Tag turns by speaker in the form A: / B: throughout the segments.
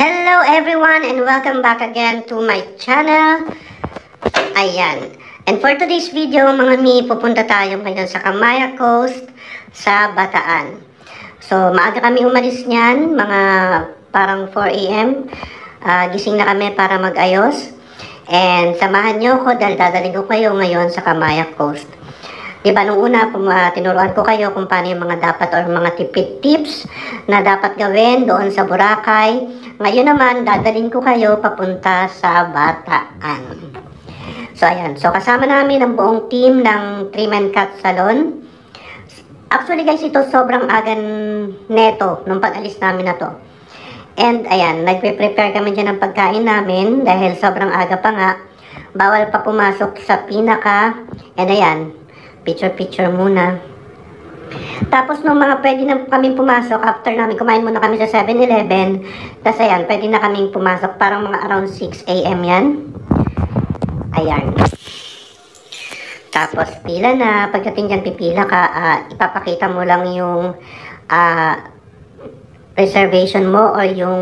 A: Hello everyone and welcome back again to my channel. Ayan. And for today's video, mga mi, pupunta tayo ngayon sa Camaya Coast sa Bataan. So, maaga kami umalis niyan, mga parang 4 AM. Gising na kami para mag-ayos. And samahan nyo ko dahil dadaling ko kayo ngayon sa Camaya Coast. Diba, nung una, tinuruan ko kayo kung paano yung mga dapat or mga tipid tips na dapat gawin doon sa Boracay. Ngayon naman, dadalhin ko kayo papunta sa Bataan. So, ayan. So, kasama namin ang buong team ng Trim and Cut Salon. Actually, guys, ito sobrang agan neto nung pag-alis namin na to. And, ayan, nagpe-prepare kami dyan ng pagkain namin dahil sobrang aga pa nga. Bawal pa pumasok sa pinaka. And, ayan, picture-picture muna. Tapos nung mga pwede na kaming pumasok, after namin, kumain muna kami sa 7-Eleven. Tapos ayan, pwede na kaming pumasok, parang mga around 6 AM yan. Ayan. Tapos pila na, pagdating dyan pipila ka, ipapakita mo lang yung reservation mo or yung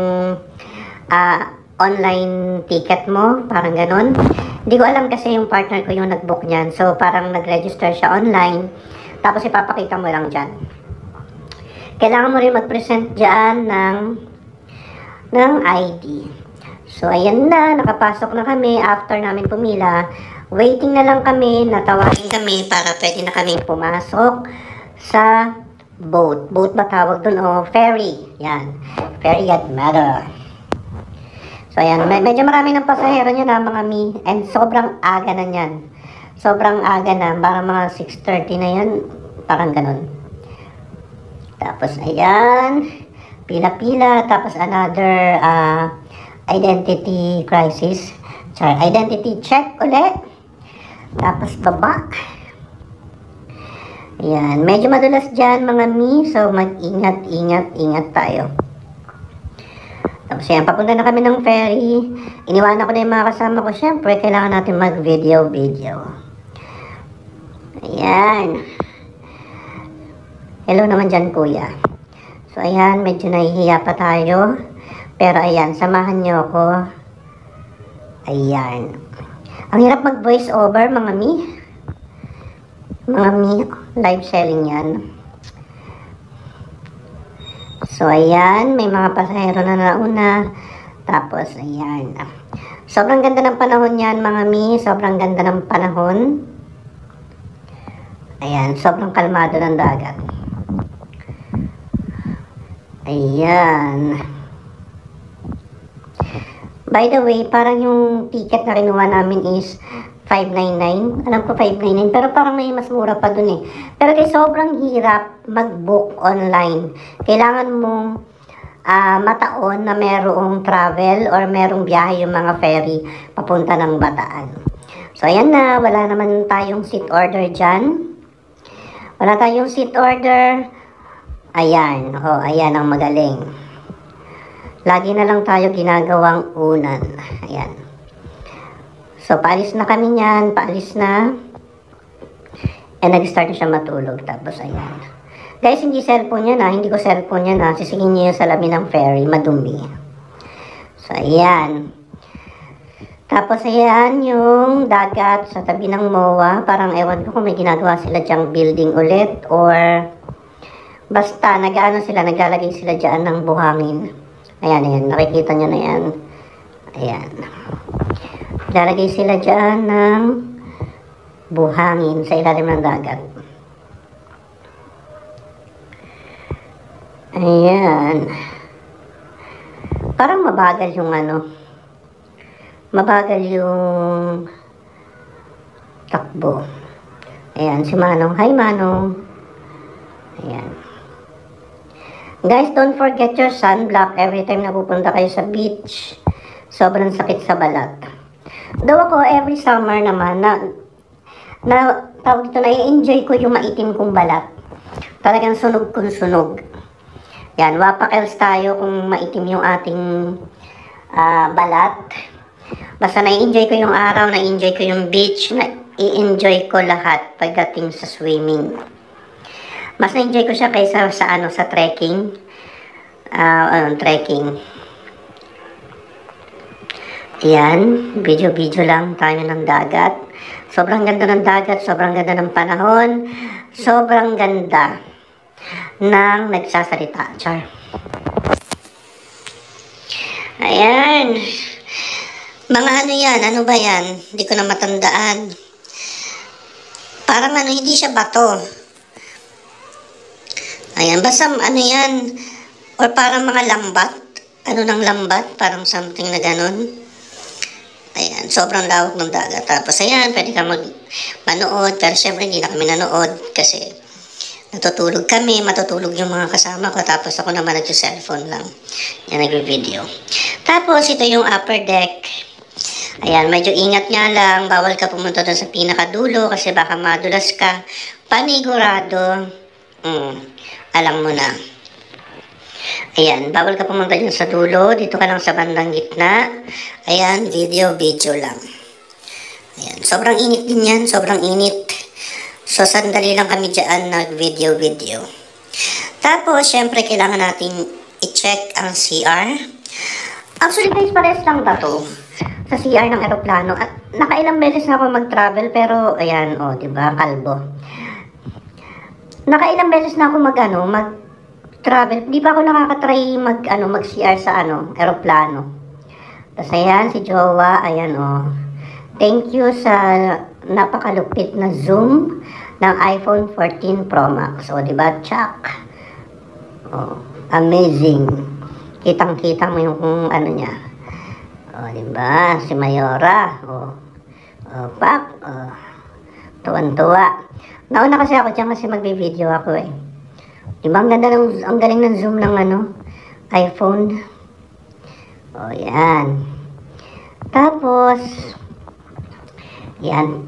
A: online ticket mo, parang ganon. Hindi ko alam kasi yung partner ko yung nag-book niyan. So, parang nag-register siya online. Tapos, ipapakita mo lang dyan. Kailangan mo rin mag-present dyan ng ID. So, ayan na. Nakapasok na kami after namin pumila. Waiting na lang kami. Natawagin kami para pwede na kami pumasok sa boat. Boat ba tawag dun? O ferry. Yan. Ferry at Mother. So, ayan. Medyo marami ng pasahero niya na, mga mi. And sobrang aga na niyan. Sobrang aga na. Parang mga 6:30 na yan. Parang ganun. Tapos, ayan. Pila-pila. Tapos, another identity crisis. Identity check ulit. Tapos, baba. Ayan. Medyo madulas dyan, mga mi. So, mag-ingat tayo. Tapos yan, papunta na kami ng ferry. Iniwanan ko na yung mga kasama ko. Siyempre, kailangan natin mag-video. Ayan. Hello naman dyan, kuya. So, ayan, medyo nahihiya pa tayo. Pero, ayan, samahan nyo ako. Ayan. Ang hirap mag-voice over, mga mi. Mga mi, live selling yan. So, ayan, may mga pasahero na nauna. Tapos, ayan. Sobrang ganda ng panahon yan, mga mi. Sobrang ganda ng panahon. Ayan, sobrang kalmado ng dagat. Ayan. By the way, parang yung ticket na kinuha namin is 599. Alam ko 599, pero parang may mas mura pa dun eh. Pero kaya sobrang hirap mag-book online. Kailangan mong mataon na merong travel or merong biyahe yung mga ferry papunta ng Bataan. So, ayan na. Wala naman tayong seat order dyan. Wala tayong seat order. Ayan. Oh, ayan ang magaling. Lagi na lang tayo ginagawang unan. Ayan. So, paalis na kami niyan, paalis na. And nag-start na siya matulog. Tapos, ayan. Guys, hindi cellphone yan ha. Hindi ko cellphone yan ha. Sisingin niyo yung salamin ng ferry. Madumi. So, ayan. Tapos, ayan yung dagat sa tabi ng MOA. Parang ewan ko kung may ginagawa sila dyang building ulit. Or, basta, naglalagay sila dyan ng buhangin. Ayan, ayan. Nakikita nyo na yan. Ayan. Lalagay sila dyan ng buhangin sa ilalim ng dagat. Ayan. Parang mabagal yung mabagal yung takbo. Ayan, si Manong. Hi, Manong. Ayan. Guys, don't forget your sunblock every time na pupunta kayo sa beach. Sobrang sakit sa balat. Daw ako, every summer naman, tawag ito, na-enjoy ko yung maitim kong balat. Talagang sunog kung sunog. Yan, wapakels tayo kung maitim yung ating balat. Basta na-enjoy ko yung araw, na-enjoy ko yung beach, na-enjoy ko lahat pagdating sa swimming. Mas na-enjoy ko siya kaysa sa trekking. Trekking. Ayan, video-video lang tayo ng dagat. Sobrang ganda ng dagat, sobrang ganda ng panahon, sobrang ganda ng nagsasalita. Char. Ayan. Mga ano yan? Ano ba yan? Hindi ko na matandaan. Parang ano, hindi siya bato. Ayan, basta ano yan. Or parang mga lambat. Ano ng lambat? Parang something na ganun. Ayan, sobrang lawak ng dagat. Tapos ayan, pwede ka manood. Pero syempre hindi na kami nanood kasi natutulog kami, matutulog yung mga kasama ko. Tapos ako naman nag-cellphone lang. Yan, nag-video. Tapos ito yung upper deck. Ayan, medyo ingat nga lang. Bawal ka pumunta doon sa pinakadulo kasi baka madulas ka. Panigurado. Alam mo na. Ayan, bawal ka pumunta dyan sa dulo. Dito ka lang sa bandang gitna. Ayan, video lang. Ayan, sobrang init din yan. Sobrang init. So, sandali lang kami dyan nag-video. Tapos, syempre, kailangan natin i-check ang CR. Actually, guys, pares lang ba to? Sa CR ng aeroplano. At nakailang beses na ako mag-travel, pero, ayan, diba, kalbo. Nakailang beses na ako mag-travel. Di pa ako nakakatry mag-CR sa aeroplano. Tapos ayan, si Jowa, ayan Thank you sa napakalupit na zoom ng iPhone 14 Pro Max. O, diba, Chuck? Amazing. Kitang-kita mo yung niya. O, diba? Si Mayora. Pak. Tuwan-tuwa. Nauna kasi ako dyan kasi magbe-video ako Diba, ang galing ng zoom ng iPhone. Yan. Tapos, yan.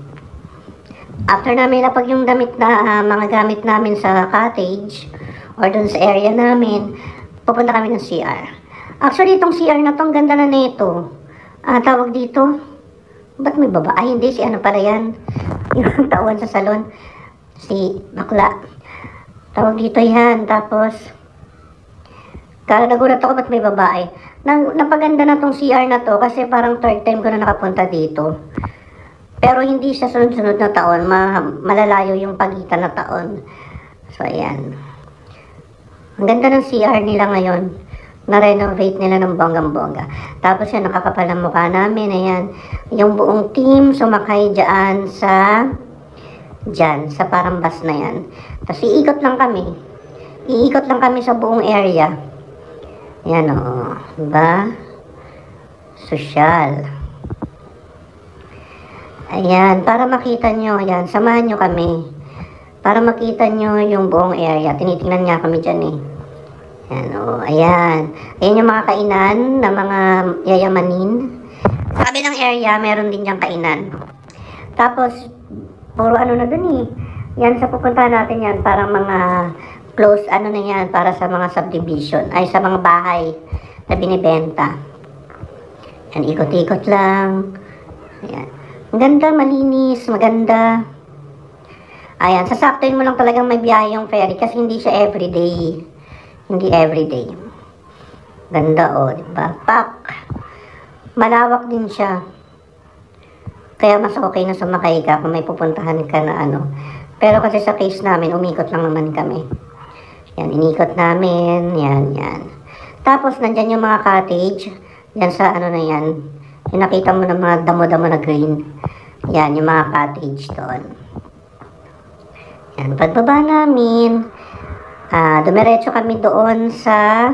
A: After namin lapag yung damit na, mga gamit namin sa cottage, or dun sa area namin, pupunta kami ng CR. Actually, itong CR na to, ang ganda na nito. Tawag dito, ba't may baba? Ay, hindi, si pala yan. Yung tauhan sa salon. Si bakla. Tawag dito yan. Tapos, nagulat ako ba't may babae. Napaganda na tong CR na to kasi parang third time ko na nakapunta dito. Pero hindi siya sunod-sunod na taon. Malalayo yung pagitan na taon. So, ayan. Ang ganda ng CR nila ngayon. Na-renovate nila ng bonggang-bongga. Tapos yan, nakakapal ng mukha namin. Ayan. Yung buong team sumakay dyan sa parang bus na yan. Tapos iikot lang kami sa buong area. Yan diba? Sosyal. Ayan, para makita nyo, ayan, samahan nyo kami. Para makita nyo yung buong area. Tinitingnan nga kami dyan Ayan, ayan. Ayan yung mga kainan na mga yayamanin. Sa kabilang area, meron din diyang kainan. Tapos, puro na dun Yan, sa pupuntahan natin yan, parang mga close, na yan, para sa mga subdivision, ay sa mga bahay na binibenta. Yan, ikot-ikot lang. Ayan. Ang ganda, malinis, maganda. Ayan, sasaktuin mo lang talagang may biyahe yung ferry kasi hindi siya everyday. Hindi everyday. Ganda, diba? Pak! Malawak din siya. Kaya mas okay na sumakay ka kung may pupuntahan ka na Pero kasi sa case namin, umikot lang naman kami. Yan, inikot namin. Yan. Tapos, nandyan yung mga cottage. Yan sa na yan. Yung nakita mo ng mga damo-damo na green. Yan, yung mga cottage doon. Yan, pagbaba namin, dumiretso kami doon sa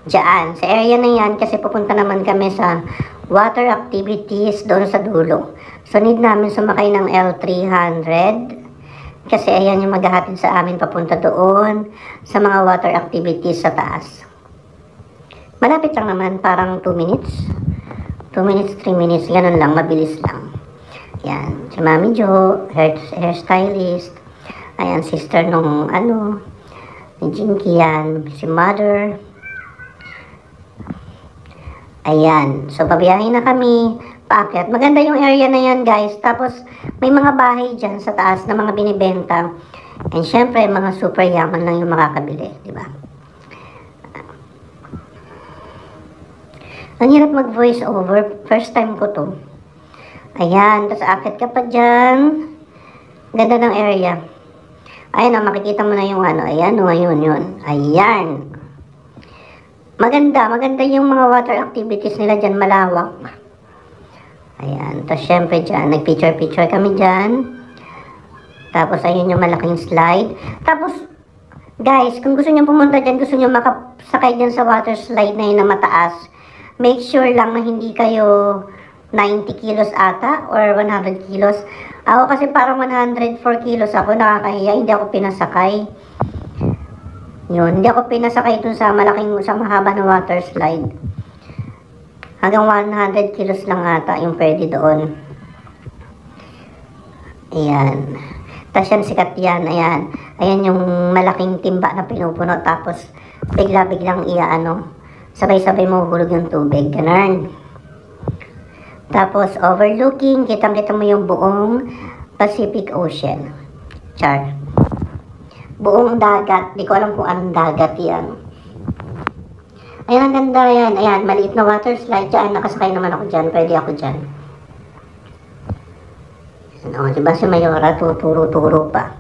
A: sa area na yan kasi pupunta naman kami sa water activities doon sa dulo. So, need namin sumakay ng L300 kasi ayan yung maghahatid sa amin papunta doon sa mga water activities sa taas. Malapit lang naman, parang 2 minutes. 2 minutes, 3 minutes, ganun lang, mabilis lang. Yan, si Mami Jo, hairstylist. Ayan, sister nung ni Jinky yan, si Mother. Ayan, so pabiyahin na kami, paakyat. Maganda yung area na yan, guys. Tapos, may mga bahay dyan sa taas na mga binibenta. And syempre, mga super yaman lang yung makakabili, di ba? Ang hirap mag-voice over. First time ko to. Ayan, tapos akit ka pa dyan. Ganda ng area. Ayan o, makikita mo na yung ano. Ayan o, yun. Ayan. Maganda yung mga water activities nila dyan, malawak. Ayan, tapos syempre dyan, nag-picture kami dyan. Tapos ayun yung malaking slide. Tapos, guys, kung gusto nyo pumunta dyan, gusto nyo makasakay dyan sa water slide na yun na mataas, make sure lang na hindi kayo 90 kilos ata or 100 kilos. Ako kasi parang 104 kilos ako, nakakahiya, hindi ako pinasakay. Yun, hindi ako pinasakay dun sa sa mahaba na water slide. Hanggang 100 kilos lang ata yung pwede doon. Ayan. Tapos yan, sikat yan. Ayan. Ayan yung malaking timba na pinupuno. Tapos, bigla-biglang sabay-sabay mahuhulog yung tubig. Ganun. Tapos, overlooking. Kitang-kita mo yung buong Pacific Ocean. Char. Buong dagat. Di ko alam kung anong dagat yan. Ayan, ang ganda yan. Ayan, maliit na water slide. Diyan, nakasakay naman ako dyan. Pwede ako dyan. O, diba si Mayora, tuturo-turo pa.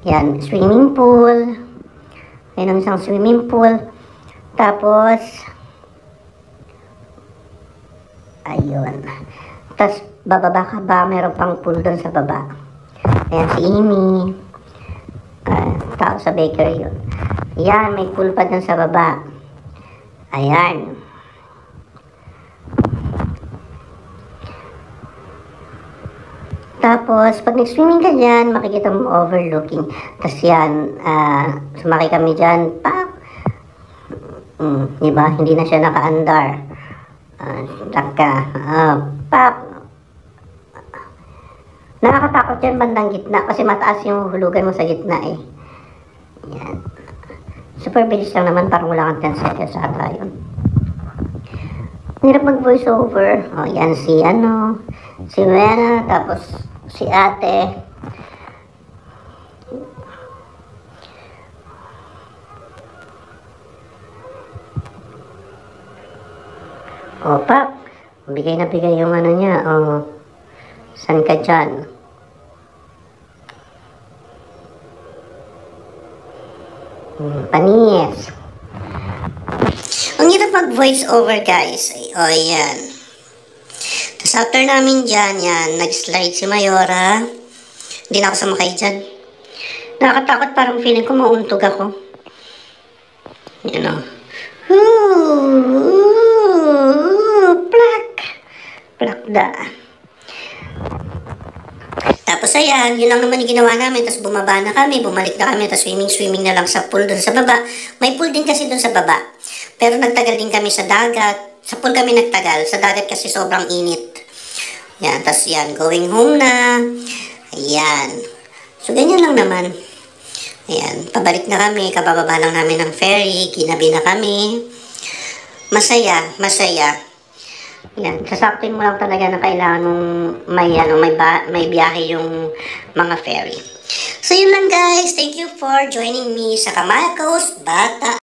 A: Yan, swimming pool. Ayan ang isang swimming pool. Tapos, ayun. Tapos, bababa ka ba? Meron pang pool doon sa baba. Ayan, si Amy. Tao sa bakery yun. Yan, may pool pa doon sa baba. Ayan. Tapos, pag nag-swimming ka dyan, makikita mo overlooking. Tapos yan, sumakay kami dyan, pak! Diba? Hindi na siya naka-andar. Pak! Nakakatakot yan bandang gitna kasi mataas yung hulugan mo sa gitna eh. Yan. Super bilis lang naman, parang wala kang 10 seconds ata yun. Hirap mag-voice over. O, yan si Wena, tapos si ate. O, Pap. Bigay na bigay yung niya. O, saan ka dyan? Panis. Ang hirap mag-voice over, guys. O, yan. Tapos after namin dyan, yan, nag-slide si Mayora. Hindi na ako sumakay dyan. Nakakatakot, parang feeling ko mauntog ako. Yan o. Plak! Plak da. Tapos ayan, yun lang naman yung ginawa namin. Tapos bumaba na kami, bumalik na kami. Tapos swimming na lang sa pool dun sa baba. May pool din kasi dun sa baba. Pero nagtagal din kami sa dagat. Sa pool kami nagtagal. Sa dagat kasi sobrang init. Yan, tapos yan, going home na. Ayan. So, ganyan lang naman. Ayan, pabalik na kami. Kabababa lang namin ng ferry. Kinabi na kami. Masaya, masaya. Yan, sasaktin mo lang talaga na kailangan nung may biyahe yung mga ferry. So, yun lang guys. Thank you for joining me sa Kamakos Bata.